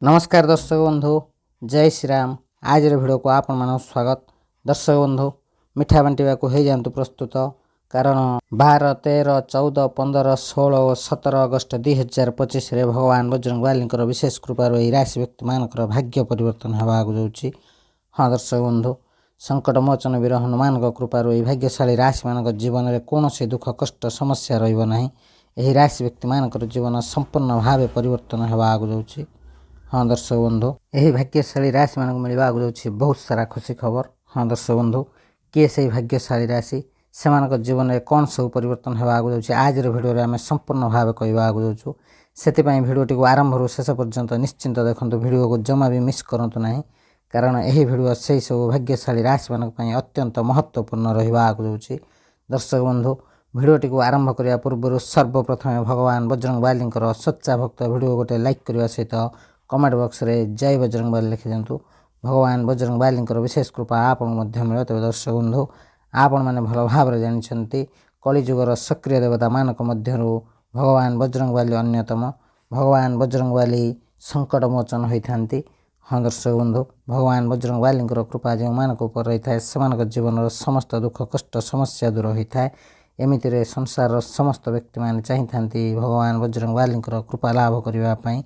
नमस्कार दर्शक बंधु, जय श्री राम। आज भिडियो को आपण मान स्वागत। दर्शक बंधु, मिठा बांटा को हो जातु प्रस्तुत, कारण 12, 13, 14, 15, 16 और 17 अगस्त 2025 भगवान बजरंगबाली विशेष कृपार यह राशि व्यक्ति मान भाग्य परिवर्तन होगा जाऊँगी। हाँ दर्शक बंधु, संकट मोचन वीर हनुमान कृपार यह भाग्यशाली राशि मान जीवन में कौन से दुख कष्ट समस्या रही। यही राशि व्यक्ति मान जीवन संपूर्ण भाव परिवर्तन होगा जाऊँगी। हाँ दर्शक बंधु, यही भाग्यशाली राशि मान मिलवा जाऊँगी बहुत सारा खुशी खबर। हाँ दर्शक बंधु, किए से भाग्यशाली राशि से जीवन में कौन सब परिवर्तन होगा जाऊँगी आज भिडियो आम संपूर्ण भाव कहवा जाऊँ। से भिडियोटी को आरंभ शेष पर्यंत निश्चिंत देखो, भिडियो को जमा भी मिस करूँ ना, कारण यही भिडियो से सब भाग्यशाली राशि मान अत्यंत महत्वपूर्ण रहा जाऊँगी। दर्शक बंधु, भिडियोटी को आरंभ करने पूर्व सर्वप्रथम भगवान बजरंगबाली सच्चा भक्त भिडियो गोटे लाइक करने सहित कमेंट बॉक्स रे जय बजरंगबाली लिखि दिंतु। भगवान बजरंगबाली विशेष कृपा आपन मिले। तेज दर्शक बंधु, आपण मैंने भल भाव जानते कलिजुगर सक्रिय देवता मानक मध्यरु भगवान बजरंगबाली अन्यतम। भगवान बजरंगबाली संकट मोचन होती। हाँ दर्शक बंधु, भगवान बजरंगबाली कृपा जो मानक उपर रही है से जीवन समस्त दुख कष्ट समस्या दूर होता है। एमितिरे संसार समस्त व्यक्ति मैंने चाहिए भगवान बजरंगबाली कृपा लाभ करने,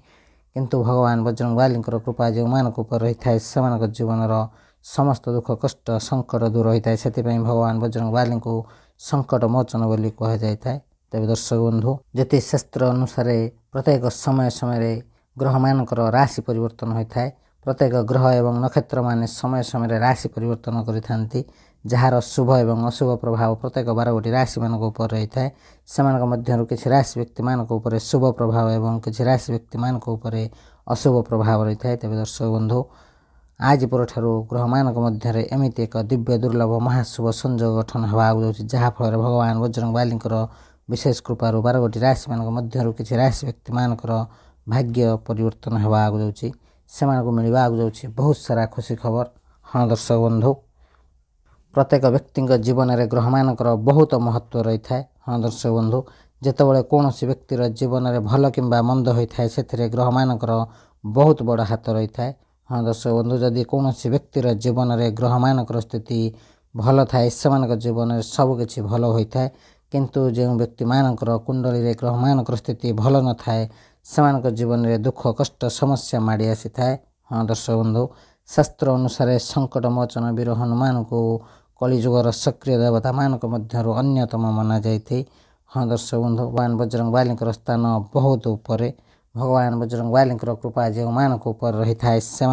किंतु भगवान बजरंगबाली कृपा जो मानक उपर रही है से जीवन समस्त दुख कष्ट संकट दूर होता है। से भगवान बजरंगबाली को संकट मोचन बोली कह जाए। तेज दर्शक बंधु, ज्योतिष शास्त्र अनुसार प्रत्येक समय समय ग्रह मानकर राशि परिवर्तन होता है। प्रत्येक ग्रह एवं नक्षत्र मान समय समय राशि परिवर्तन करते, जार शुभ एवं अशुभ प्रभाव प्रत्येक 12 राशि मान उपर रही है। से किसी राशि व्यक्ति मान शुभ प्रभाव एवं किसी राशि व्यक्ति मान अशुभ प्रभाव रही है। तेज दर्शक बंधु, आज पर ग्रह मानक मध्य एमती एक दिव्य दुर्लभ महाशुभ संयोग गठन होगा जहाँफल भगवान बजरंगबाली विशेष कृपार 12 राशि मान मध्य किसी राशि व्यक्ति मान भाग्य परिवर्तन होगा जाऊँगी। से मिलवा जाऊँगी बहुत सारा खुशी खबर। हाँ दर्शक बंधु, प्रत्येक व्यक्ति जीवन में ग्रह मानक बहुत महत्व रही है। हाँ दर्शक बंधु, जितेबाला कौन व्यक्तिर जीवन में भल कि मंद होता है से ग्रह मानक बहुत बड़ हाथ रही है। हाँ दर्शक बंधु, जदि कौन व्यक्तिर जीवन में ग्रह मानक स्थिति भल थाए से जीवन में सबकि भल होता है, किंतु जो व्यक्ति मानक कुंडली ग्रह मानक स्थिति भल न थाए से जीवन में दुख कष्ट समस्या माड़ी आसी थाए। हाँ दर्शक बंधु, शास्त्र अनुसार संकट मोचन वीर हनुमान को कलिजुगर सक्रिय देवता मानक मध्य अन्यतम मना जाए। हाँ दर्शक बंधु, भगवान बजरंगबाली स्थान बहुत ऊपर। भगवान बजरंगबाली कृपा जो मानक उपर रही है से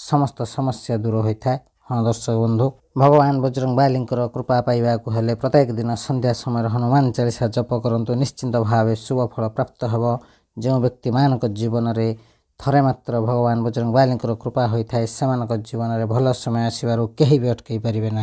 समस्त समस्या दूर होता है। हाँ दर्शक बंधु, भगवान बजरंगबाली कृपा पाइबा हेले प्रत्येक दिन संध्या समय हनुमान चालीसा जप करंतु, निश्चिंत भाव शुभ फल प्राप्त हो। जो व्यक्ति मानक जीवन में थरे मात्र भगवान बजरंगबाली कृपा होता है से जीवन में भल समय आसबार कहीं भी अटकई पारे ना।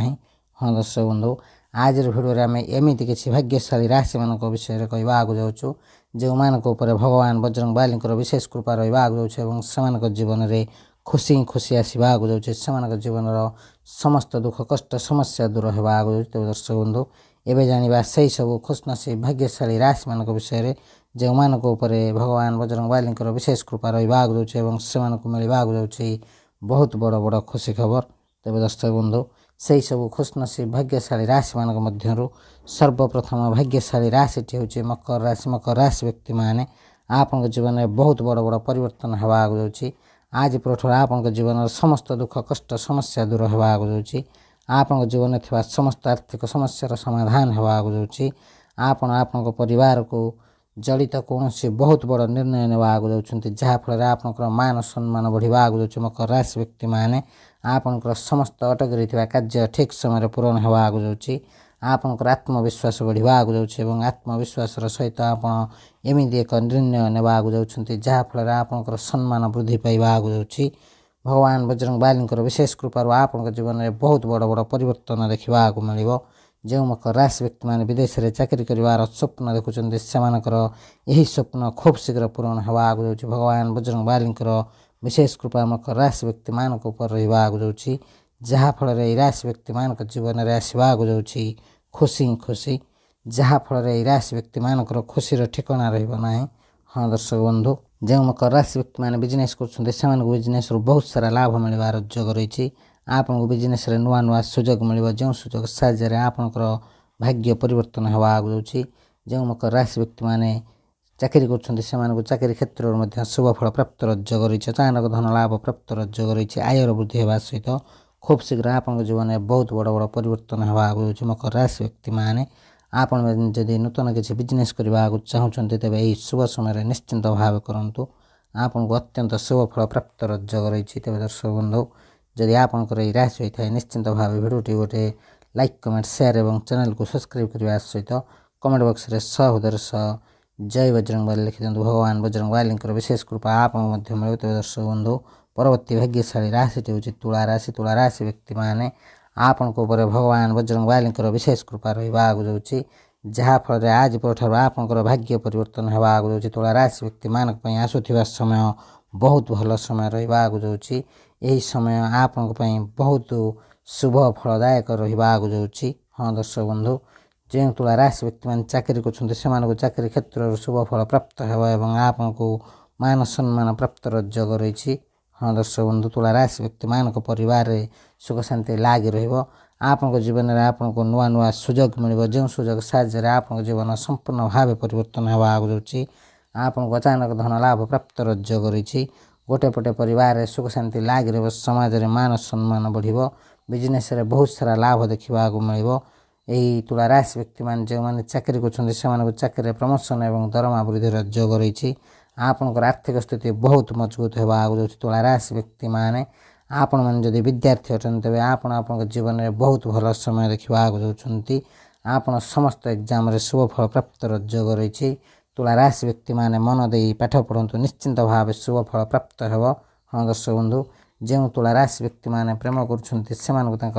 हाँ दर्शक बंधु, आज भिडियो आम एमती किसी भाग्यशाली राशि मान विषय कहवा जाऊँ जो मानक उपर भगवान बजरंगबाली विशेष कृपा रहा जाऊँ से जीवन में खुशी खुशी आसवा जाऊँ। से जीवन समस्त दुख कष्ट समस्या दूर होगा जाऊँ। तेज दर्शक बंधु, एवं जाना से सब खुशनसीब भाग्यशाली राशि मान विषय जो मानक उपर भगवान बजरंगबाली विशेष कृपा रहा जाऊँ से मिलवा जाऊँ बहुत बड़ बड़ खुशी खबर। तेज दर्शक बंधु, से सब खुशनसीब भाग्यशाली राशि मान मध्य सर्वप्रथम भाग्यशाली राशि हूँ मकर राशि। मकर राशि व्यक्ति माने आपन जीवन में बहुत बड़ बड़ परिवर्तन होगा जाऊँ। आज पर आपन जीवन समस्त दुख कष्ट समस्या दूर होगा जाऊँ। आपन जीवन में थी समस्त आर्थिक समस्यार समाधान होगा जाऊँ। आपन परिवार को जड़ित कौन बहुत बड़ निर्णय नेवा जाऊँ जहाँफल आपंकर मान सम्मान बढ़ा जाऊँ। मकर राशि व्यक्ति माने आपंकर समस्त अटक रही कार्य ठीक समय पूरण होगा जाऊँ। आपंकर आत्मविश्वास बढ़ा जाऊँ। आत्मविश्वास सहित आप एमती एक निर्णय नेवा जाऊँ जहाँफल आपंकर सम्मान वृद्धि पाइबा जाऊँ। भगवान बजरंगबाली विशेष कृपार आपन जीवन में बहुत बड़ बड़ परिवर्तन देखा मिल। जो मकर राशि व्यक्ति मैंने विदेश में चाकरी कर स्वप्न देखुं से यही स्वप्न खूब शीघ्र पूरण होगा जाऊँ। भगवान बजरंगबाली विशेष कृपा मकर राशि व्यक्ति मानक उपर रहा जाऊँ जहाँफल राशि व्यक्ति मानक जीवन में आसवा जाऊँ खुशी खुशी, जहाँफल राशि व्यक्ति मानक खुशी ठिकाना रहा। हाँ दर्शक बंधु, ଯେଉଁ ମକର ରାଶି ବ୍ୟକ୍ତିମାନେ ବିଜନେସ୍ କରୁଛନ୍ତି ସେମାନଙ୍କୁ ବିଜନେସ୍ରୁ ବହୁତ ସାରା ଲାଭ ମିଳିବାର ଯୋଗ ରହିଛି। ଆପଣଙ୍କୁ ବିଜନେସ୍ରେ ନୂଆ ନୂଆ ସୁଯୋଗ ମିଳିବ, ଯେଉଁ ସୁଯୋଗ ସାହାଯ୍ୟରେ ଆପଣଙ୍କର ଭାଗ୍ୟ ପରିବର୍ତ୍ତନ ହେବା ଆଗକୁ ଯାଉଛି। ଯେଉଁ ମକର ରାଶି ବ୍ୟକ୍ତିମାନେ ଚାକିରି କରୁଛନ୍ତି ସେମାନଙ୍କୁ ଚାକିରି କ୍ଷେତ୍ରରୁ ମଧ୍ୟ ଶୁଭ ଫଳ ପ୍ରାପ୍ତର ଯୋଗ ରହିଛି। ଅଚାନକ ଧନ ଲାଭ ପ୍ରାପ୍ତର ଯୋଗ ରହିଛି। ଆୟର ବୃଦ୍ଧି ହେବା ସହିତ ଖୁବ୍ ଶୀଘ୍ର ଆପଣଙ୍କ ଜୀବନରେ ବହୁତ ବଡ଼ ବଡ଼ ପରିବର୍ତ୍ତନ ହେବା ଆଗକୁ ଯାଉଛି। ମକର ରାଶି ବ୍ୟକ୍ତିମାନେ ଆପଣ ଯଦି ନୂତନ କିଛି ବିଜନେସ୍ କରିବାକୁ ଚାହୁଁଛନ୍ତି ତେବେ ଏହି ଶୁଭ ସମୟରେ ନିଶ୍ଚିନ୍ତ ଭାବେ କରନ୍ତୁ। ଆପଣଙ୍କୁ ଅତ୍ୟନ୍ତ ଶୁଭ ଫଳ ପ୍ରାପ୍ତର ଯୋଗ ରହିଛି। ତେବେ ଦର୍ଶକ ବନ୍ଧୁ, ଯଦି ଆପଣଙ୍କର ଏହି ରାଶି ହୋଇଥାଏ ନିଶ୍ଚିନ୍ତ ଭାବେ ଭିଡ଼ିଓଟି ଗୋଟେ ଲାଇକ୍, କମେଣ୍ଟ, ସେୟାର ଏବଂ ଚ୍ୟାନେଲକୁ ସବସ୍କ୍ରାଇବ୍ କରିବା ସହିତ କମେଣ୍ଟ ବକ୍ସରେ ହୃଦୟର ଜୟ ବଜରଙ୍ଗବାଲି ଲେଖିଦିଅନ୍ତୁ। ଭଗବାନ ବଜରଙ୍ଗବାଲିଙ୍କର ବିଶେଷ କୃପା ଆପଣଙ୍କୁ ମଧ୍ୟ ମିଳୁ। ତେବେ ଦର୍ଶକ ବନ୍ଧୁ, ପରବର୍ତ୍ତୀ ଭାଗ୍ୟଶାଳୀ ରାଶିଟି ହେଉଛି ତୁଳା ରାଶି। ତୁଳା ରାଶି ବ୍ୟକ୍ତିମାନେ ଆପଣଙ୍କ ଉପରେ ଭଗବାନ ବଜରଙ୍ଗବାଲିଙ୍କର ବିଶେଷ କୃପା ରହିବା ଆଗକୁ ଯାଉଛି, ଯାହାଫଳରେ ଆଜି ପରଠାରୁ ଆପଣଙ୍କର ଭାଗ୍ୟ ପରିବର୍ତ୍ତନ ହେବା ଆଗକୁ ଯାଉଛି। ତୁଳା ରାଶି ବ୍ୟକ୍ତିମାନଙ୍କ ପାଇଁ ଆସୁଥିବା ସମୟ ବହୁତ ଭଲ ସମୟ ରହିବା ଆଗକୁ ଯାଉଛି। ଏହି ସମୟ ଆପଣଙ୍କ ପାଇଁ ବହୁତ ଶୁଭ ଫଳଦାୟକ ରହିବା ଆଗକୁ ଯାଉଛି। ହଁ ଦର୍ଶକ ବନ୍ଧୁ, ଯେଉଁ ତୁଳା ରାଶି ବ୍ୟକ୍ତିମାନେ ଚାକିରି କରୁଛନ୍ତି ସେମାନଙ୍କୁ ଚାକିରି କ୍ଷେତ୍ରରୁ ଶୁଭ ଫଳ ପ୍ରାପ୍ତ ହେବ ଏବଂ ଆପଣଙ୍କୁ ମାନ ସମ୍ମାନ ପ୍ରାପ୍ତର ଯୋଗ ରହିଛି। ହଁ ଦର୍ଶକ ବନ୍ଧୁ, ତୁଳା ରାଶି ବ୍ୟକ୍ତିମାନଙ୍କ ପରିବାରରେ ସୁଖ ଶାନ୍ତି ଲାଗି ରହିବ। ଆପଣଙ୍କ ଜୀବନରେ ଆପଣଙ୍କୁ ନୂଆ ନୂଆ ସୁଯୋଗ ମିଳିବ, ଯେଉଁ ସୁଯୋଗ ସାହାଯ୍ୟରେ ଆପଣଙ୍କ ଜୀବନ ସମ୍ପୂର୍ଣ୍ଣ ଭାବେ ପରିବର୍ତ୍ତନ ହେବା ଆଗକୁ ଯାଉଛି। ଆପଣଙ୍କୁ ଅଚାନକ ଧନ ଲାଭ ପ୍ରାପ୍ତର ଯୋଗ ରହିଛି। ଗୋଟେ ପଟେ ପରିବାରରେ ସୁଖ ଶାନ୍ତି ଲାଗି ରହିବ, ସମାଜରେ ମାନ ସମ୍ମାନ ବଢ଼ିବ, ବିଜନେସ୍ରେ ବହୁତ ସାରା ଲାଭ ଦେଖିବାକୁ ମିଳିବ। ଏହି ତୁଳା ରାଶି ବ୍ୟକ୍ତିମାନେ ଯେଉଁମାନେ ଚାକିରି କରୁଛନ୍ତି ସେମାନଙ୍କୁ ଚାକିରିରେ ପ୍ରମୋସନ୍ ଏବଂ ଦରମା ବୃଦ୍ଧିର ଯୋଗ ରହିଛି। ଆପଣଙ୍କର ଆର୍ଥିକ ସ୍ଥିତି ବହୁତ ମଜବୁତ ହେବା ଆଗକୁ ଯାଉଛି। ତୁଳା ରାଶି ବ୍ୟକ୍ତିମାନେ ଆପଣମାନେ ଯଦି ବିଦ୍ୟାର୍ଥୀ ଅଛନ୍ତି ତେବେ ଆପଣ ଆପଣଙ୍କ ଜୀବନରେ ବହୁତ ଭଲ ସମୟ ଦେଖିବା ଆଗକୁ ଯାଉଛନ୍ତି। ଆପଣ ସମସ୍ତ ଏକ୍ଜାମ୍ରେ ଶୁଭ ଫଳ ପ୍ରାପ୍ତର ଯୋଗ ରହିଛି। ତୁଳା ରାଶି ବ୍ୟକ୍ତିମାନେ ମନ ଦେଇ ପାଠ ପଢ଼ନ୍ତୁ, ନିଶ୍ଚିନ୍ତ ଭାବେ ଶୁଭ ଫଳ ପ୍ରାପ୍ତ ହେବ। ହଁ ଦର୍ଶକ ବନ୍ଧୁ, ଯେଉଁ ତୁଳା ରାଶି ବ୍ୟକ୍ତିମାନେ ପ୍ରେମ କରୁଛନ୍ତି ସେମାନଙ୍କୁ ତାଙ୍କ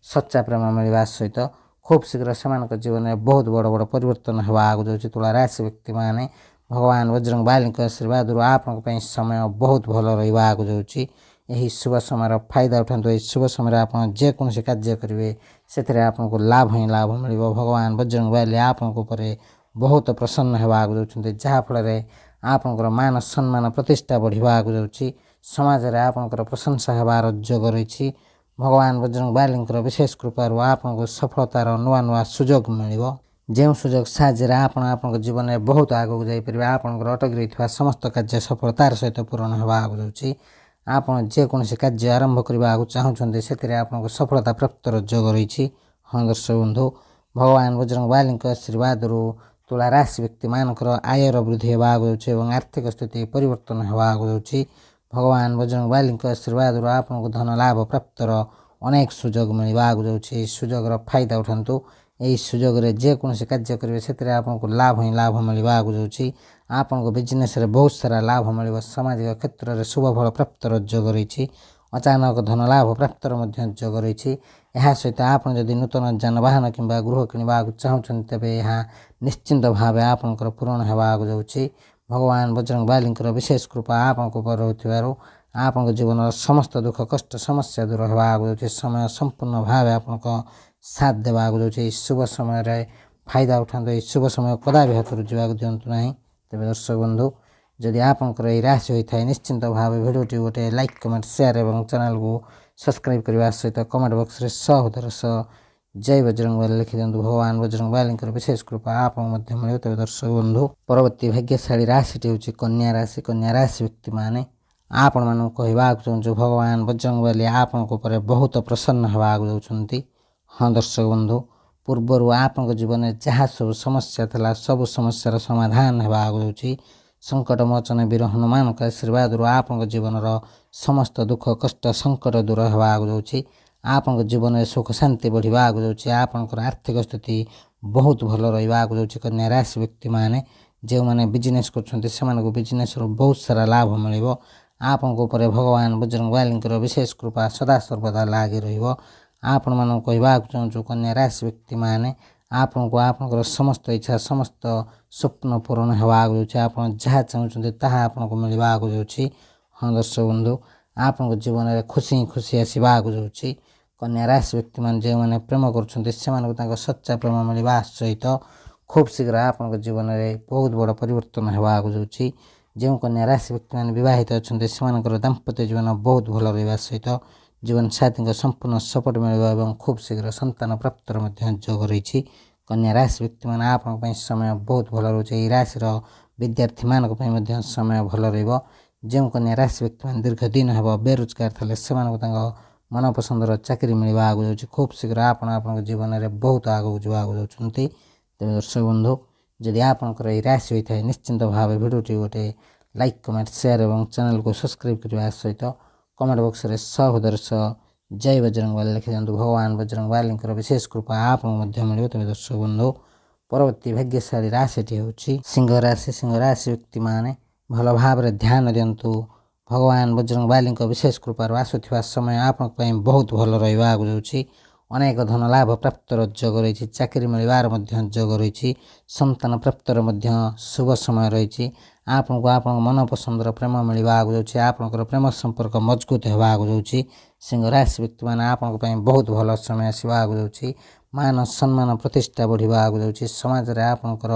ସଚ୍ଚା ପ୍ରେମ ମିଳିବା ସହିତ ଖୁବ୍ ଶୀଘ୍ର ସେମାନଙ୍କ ଜୀବନରେ ବହୁତ ବଡ଼ ବଡ଼ ପରିବର୍ତ୍ତନ ହେବା ଆଗକୁ ଯାଉଛି। ତୁଳା ରାଶି ବ୍ୟକ୍ତିମାନେ ଭଗବାନ ବଜରଙ୍ଗବାଲିଙ୍କ ଆଶୀର୍ବାଦରୁ ଆପଣଙ୍କ ପାଇଁ ସମୟ ବହୁତ ଭଲ ରହିବା ଆଗକୁ ଯାଉଛି। ଏହି ଶୁଭ ସମୟର ଫାଇଦା ଉଠାନ୍ତୁ। ଏହି ଶୁଭ ସମୟରେ ଆପଣ ଯେକୌଣସି କାର୍ଯ୍ୟ କରିବେ ସେଥିରେ ଆପଣଙ୍କୁ ଲାଭ ହିଁ ଲାଭ ମିଳିବ। ଭଗବାନ ବଜରଙ୍ଗବାଲି ଆପଣଙ୍କ ଉପରେ ବହୁତ ପ୍ରସନ୍ନ ହେବା ଆଗକୁ ଯାଉଛନ୍ତି, ଯାହାଫଳରେ ଆପଣଙ୍କର ମାନ ସମ୍ମାନ ପ୍ରତିଷ୍ଠା ବଢ଼ିବା ଆଗକୁ ଯାଉଛି। ସମାଜରେ ଆପଣଙ୍କର ପ୍ରଶଂସା ହେବାର ଯୋଗ ରହିଛି। ଭଗବାନ ବଜରଙ୍ଗବାଲିଙ୍କର ବିଶେଷ କୃପାରୁ ଆପଣଙ୍କୁ ସଫଳତାର ନୂଆ ନୂଆ ସୁଯୋଗ ମିଳିବ, ଯେଉଁ ସୁଯୋଗ ସାହାଯ୍ୟରେ ଆପଣ ଆପଣଙ୍କ ଜୀବନରେ ବହୁତ ଆଗକୁ ଯାଇପାରିବେ। ଆପଣଙ୍କର ଅଟକି ରହିଥିବା ସମସ୍ତ କାର୍ଯ୍ୟ ସଫଳତାର ସହିତ ପୂରଣ ହେବା ଆଗକୁ ଯାଉଛି। ଆପଣ ଯେକୌଣସି କାର୍ଯ୍ୟ ଆରମ୍ଭ କରିବାକୁ ଚାହୁଁଛନ୍ତି ସେଥିରେ ଆପଣଙ୍କୁ ସଫଳତା ପ୍ରାପ୍ତର ଯୋଗ ରହିଛି। ହଁ ଦର୍ଶକ ବନ୍ଧୁ, ଭଗବାନ ବଜରଙ୍ଗବାଲିଙ୍କ ଆଶୀର୍ବାଦରୁ ତୁଳା ରାଶି ବ୍ୟକ୍ତିମାନଙ୍କର ଆୟର ବୃଦ୍ଧି ହେବା ଆଗକୁ ଯାଉଛି ଏବଂ ଆର୍ଥିକ ସ୍ଥିତି ପରିବର୍ତ୍ତନ ହେବା ଆଗକୁ ଯାଉଛି। ଭଗବାନ ବଜରଙ୍ଗବାଲିଙ୍କ ଆଶୀର୍ବାଦରୁ ଆପଣଙ୍କୁ ଧନ ଲାଭ ପ୍ରାପ୍ତର ଅନେକ ସୁଯୋଗ ମିଳିବା ଆଗକୁ ଯାଉଛି। ଏହି ସୁଯୋଗର ଫାଇଦା ଉଠାନ୍ତୁ। ଏହି ସୁଯୋଗରେ ଯେକୌଣସି କାର୍ଯ୍ୟ କରିବେ ସେଥିରେ ଆପଣଙ୍କୁ ଲାଭ ହିଁ ଲାଭ ମିଳିବା ଆଗକୁ ଯାଉଛି। ଆପଣଙ୍କ ବିଜନେସ୍ରେ ବହୁତ ସାରା ଲାଭ ମିଳିବ। ସାମାଜିକ କ୍ଷେତ୍ରରେ ଶୁଭ ଫଳ ପ୍ରାପ୍ତର ଯୋଗ ରହିଛି। ଅଚାନକ ଧନ ଲାଭ ପ୍ରାପ୍ତର ମଧ୍ୟ ଯୋଗ ରହିଛି। ଏହା ସହିତ ଆପଣ ଯଦି ନୂତନ ଯାନବାହନ କିମ୍ବା ଗୃହ କିଣିବାକୁ ଚାହୁଁଛନ୍ତି ତେବେ ଏହା ନିଶ୍ଚିନ୍ତ ଭାବେ ଆପଣଙ୍କର ପୂରଣ ହେବା ଆଗକୁ ଯାଉଛି। ଭଗବାନ ବଜରଙ୍ଗବାଲିଙ୍କର ବିଶେଷ କୃପା ଆପଣଙ୍କ ଉପରେ ରହୁଥିବାରୁ ଆପଣଙ୍କ ଜୀବନର ସମସ୍ତ ଦୁଃଖ କଷ୍ଟ ସମସ୍ୟା ଦୂର ହେବା ଆଗକୁ ଯାଉଛି। ସମୟ ସମ୍ପୂର୍ଣ୍ଣ ଭାବେ ଆପଣଙ୍କ ସାଥ ଦେବା ଆଗକୁ ଯାଉଛି। ଏହି ଶୁଭ ସମୟରେ ଫାଇଦା ଉଠାନ୍ତୁ। ଏହି ଶୁଭ ସମୟ କଦାପି ହାତରୁ ଯିବାକୁ ଦିଅନ୍ତୁ ନାହିଁ। ତେବେ ଦର୍ଶକ ବନ୍ଧୁ, ଯଦି ଆପଣଙ୍କର ଏହି ରାଶି ହୋଇଥାଏ ନିଶ୍ଚିନ୍ତ ଭାବେ ଭିଡ଼ିଓଟି ଗୋଟେ ଲାଇକ୍, କମେଣ୍ଟ, ସେୟାର ଏବଂ ଚ୍ୟାନେଲକୁ ସବସ୍କ୍ରାଇବ୍ କରିବା ସହିତ କମେଣ୍ଟ ବକ୍ସରେ ହୃଦୟର ଜୟ ବଜରଙ୍ଗବାଲି ଲେଖିଦିଅନ୍ତୁ। ଭଗବାନ ବଜରଙ୍ଗବାଲିଙ୍କର ବିଶେଷ କୃପା ଆପଣଙ୍କୁ ମଧ୍ୟ ମିଳିବ। ତେବେ ଦର୍ଶକ ବନ୍ଧୁ, ପରବର୍ତ୍ତୀ ଭାଗ୍ୟଶାଳୀ ରାଶିଟି ହେଉଛି କନ୍ୟା ରାଶି। କନ୍ୟା ରାଶି ବ୍ୟକ୍ତିମାନେ ଆପଣମାନଙ୍କୁ କହିବାକୁ ଚାହୁଁଛୁ ଭଗବାନ ବଜରଙ୍ଗବାଲି ଆପଣଙ୍କ ଉପରେ ବହୁତ ପ୍ରସନ୍ନ ହେବାକୁ ଯାଉଛନ୍ତି। ହଁ ଦର୍ଶକ ବନ୍ଧୁ, ପୂର୍ବରୁ ଆପଣଙ୍କ ଜୀବନରେ ଯାହା ସବୁ ସମସ୍ୟା ଥିଲା ସବୁ ସମସ୍ୟାର ସମାଧାନ ହେବା ଆଗକୁ ଯାଉଛି। ସଙ୍କଟ ମୋଚନ ବୀର ହନୁମାନଙ୍କ ଆଶୀର୍ବାଦରୁ ଆପଣଙ୍କ ଜୀବନର ସମସ୍ତ ଦୁଃଖ କଷ୍ଟ ସଙ୍କଟ ଦୂର ହେବା ଆଗକୁ ଯାଉଛି। ଆପଣଙ୍କ ଜୀବନରେ ସୁଖ ଶାନ୍ତି ବଢ଼ିବା ଆଗକୁ ଯାଉଛି। ଆପଣଙ୍କର ଆର୍ଥିକ ସ୍ଥିତି ବହୁତ ଭଲ ରହିବା ଆଗକୁ ଯାଉଛି। କନ୍ୟା ରାଶି ବ୍ୟକ୍ତିମାନେ ଯେଉଁମାନେ ବିଜନେସ୍ କରୁଛନ୍ତି ସେମାନଙ୍କୁ ବିଜନେସ୍ରୁ ବହୁତ ସାରା ଲାଭ ମିଳିବ। ଆପଣଙ୍କ ଉପରେ ଭଗବାନ ବଜରଙ୍ଗବାଲିଙ୍କର ବିଶେଷ କୃପା ସଦାସର୍ବଦା ଲାଗି ରହିବ। ଆପଣମାନଙ୍କୁ କହିବାକୁ ଚାହୁଁଛୁ କନ୍ୟା ରାଶି ବ୍ୟକ୍ତିମାନେ ଆପଣଙ୍କୁ ଆପଣଙ୍କର ସମସ୍ତ ଇଚ୍ଛା ସମସ୍ତ ସ୍ୱପ୍ନ ପୂରଣ ହେବା ଆଗକୁ ଯାଉଛି। ଆପଣ ଯାହା ଚାହୁଁଛନ୍ତି ତାହା ଆପଣଙ୍କୁ ମିଳିବା ଆଗକୁ ଯାଉଛି। ହଁ ଦର୍ଶକ ବନ୍ଧୁ, ଆପଣଙ୍କ ଜୀବନରେ ଖୁସି ହିଁ ଖୁସି ଆସିବା ଆଗକୁ ଯାଉଛି। କନ୍ୟା ରାଶି ବ୍ୟକ୍ତିମାନେ ଯେଉଁମାନେ ପ୍ରେମ କରୁଛନ୍ତି ସେମାନଙ୍କୁ ତାଙ୍କ ସଚ୍ଚା ପ୍ରେମ ମିଳିବା ସହିତ ଖୁବ୍ ଶୀଘ୍ର ଆପଣଙ୍କ ଜୀବନରେ ବହୁତ ବଡ଼ ପରିବର୍ତ୍ତନ ହେବା ଆଗକୁ ଯାଉଛି। ଯେଉଁ କନ୍ୟା ରାଶି ବ୍ୟକ୍ତିମାନେ ବିବାହିତ ଅଛନ୍ତି ସେମାନଙ୍କର ଦାମ୍ପତ୍ୟ ଜୀବନ ବହୁତ ଭଲ ରହିବା ସହିତ ଜୀବନସାଥୀଙ୍କ ସମ୍ପୂର୍ଣ୍ଣ ସପୋର୍ଟ ମିଳିବ ଏବଂ ଖୁବ୍ ଶୀଘ୍ର ସନ୍ତାନ ପ୍ରାପ୍ତିର ମଧ୍ୟ ଯୋଗ ରହିଛି। କନ୍ୟା ରାଶି ବ୍ୟକ୍ତିମାନେ ଆପଣଙ୍କ ପାଇଁ ସମୟ ବହୁତ ଭଲ ରହୁଛି। ଏହି ରାଶିର ବିଦ୍ୟାର୍ଥୀମାନଙ୍କ ପାଇଁ ମଧ୍ୟ ସମୟ ଭଲ ରହିବ। ଯେଉଁ କନ୍ୟା ରାଶି ବ୍ୟକ୍ତିମାନେ ଦୀର୍ଘ ଦିନ ହେବ ବେରୋଜଗାର ଥିଲେ ସେମାନଙ୍କୁ ତାଙ୍କ ମନପସନ୍ଦର ଚାକିରି ମିଳିବା ଆଗକୁ ଯାଉଛି। ଖୁବ୍ ଶୀଘ୍ର ଆପଣଙ୍କ ଜୀବନରେ ବହୁତ ଆଗକୁ ଯିବାକୁ ଯାଉଛନ୍ତି। ତେବେ ଦର୍ଶକ ବନ୍ଧୁ, ଯଦି ଆପଣଙ୍କର ଏହି ରାଶି ହୋଇଥାଏ ନିଶ୍ଚିନ୍ତ ଭାବେ ଭିଡ଼ିଓଟି ଗୋଟେ ଲାଇକ୍, କମେଣ୍ଟ, ସେୟାର ଏବଂ ଚ୍ୟାନେଲକୁ ସବସ୍କ୍ରାଇବ୍ କରିବା ସହିତ କମେଣ୍ଟ ବକ୍ସରେ ସହୋଦର ସହ ଜୟ ବଜରଙ୍ଗବାଲି ଲେଖି ଦିଅନ୍ତୁ। ଭଗବାନ ବଜରଙ୍ଗବାଲିଙ୍କର ବିଶେଷ କୃପା ଆପଣଙ୍କୁ ମଧ୍ୟ ମିଳିବ। ତେବେ ଦର୍ଶକ ବନ୍ଧୁ, ପରବର୍ତ୍ତୀ ଭାଗ୍ୟଶାଳୀ ରାଶିଟି ହେଉଛି ସିଂହ ରାଶି। ସିଂହ ରାଶି ବ୍ୟକ୍ତିମାନେ ଭଲ ଭାବରେ ଧ୍ୟାନ ଦିଅନ୍ତୁ। ଭଗବାନ ବଜରଙ୍ଗବାଲିଙ୍କ ବିଶେଷ କୃପାରୁ ଆସୁଥିବା ସମୟ ଆପଣଙ୍କ ପାଇଁ ବହୁତ ଭଲ ରହିବା ଆଗକୁ ଯାଉଛି। ଅନେକ ଧନ ଲାଭ ପ୍ରାପ୍ତର ଯୋଗ ରହିଛି। ଚାକିରି ମିଳିବାର ମଧ୍ୟ ଯୋଗ ରହିଛି। ସନ୍ତାନ ପ୍ରାପ୍ତର ମଧ୍ୟ ଶୁଭ ସମୟ ରହିଛି। ଆପଣଙ୍କୁ ଆପଣଙ୍କ ମନପସନ୍ଦର ପ୍ରେମ ମିଳିବା ଆଗକୁ ଯାଉଛି। ଆପଣଙ୍କର ପ୍ରେମ ସମ୍ପର୍କ ମଜବୁତ ହେବା ଆଗକୁ ଯାଉଛି। ସିଂହ ରାଶି ବ୍ୟକ୍ତିମାନେ ଆପଣଙ୍କ ପାଇଁ ବହୁତ ଭଲ ସମୟ ଆସିବା ଆଗକୁ ଯାଉଛି। ମାନ ସମ୍ମାନ ପ୍ରତିଷ୍ଠା ବଢ଼ିବା ଆଗକୁ ଯାଉଛି। ସମାଜରେ ଆପଣଙ୍କର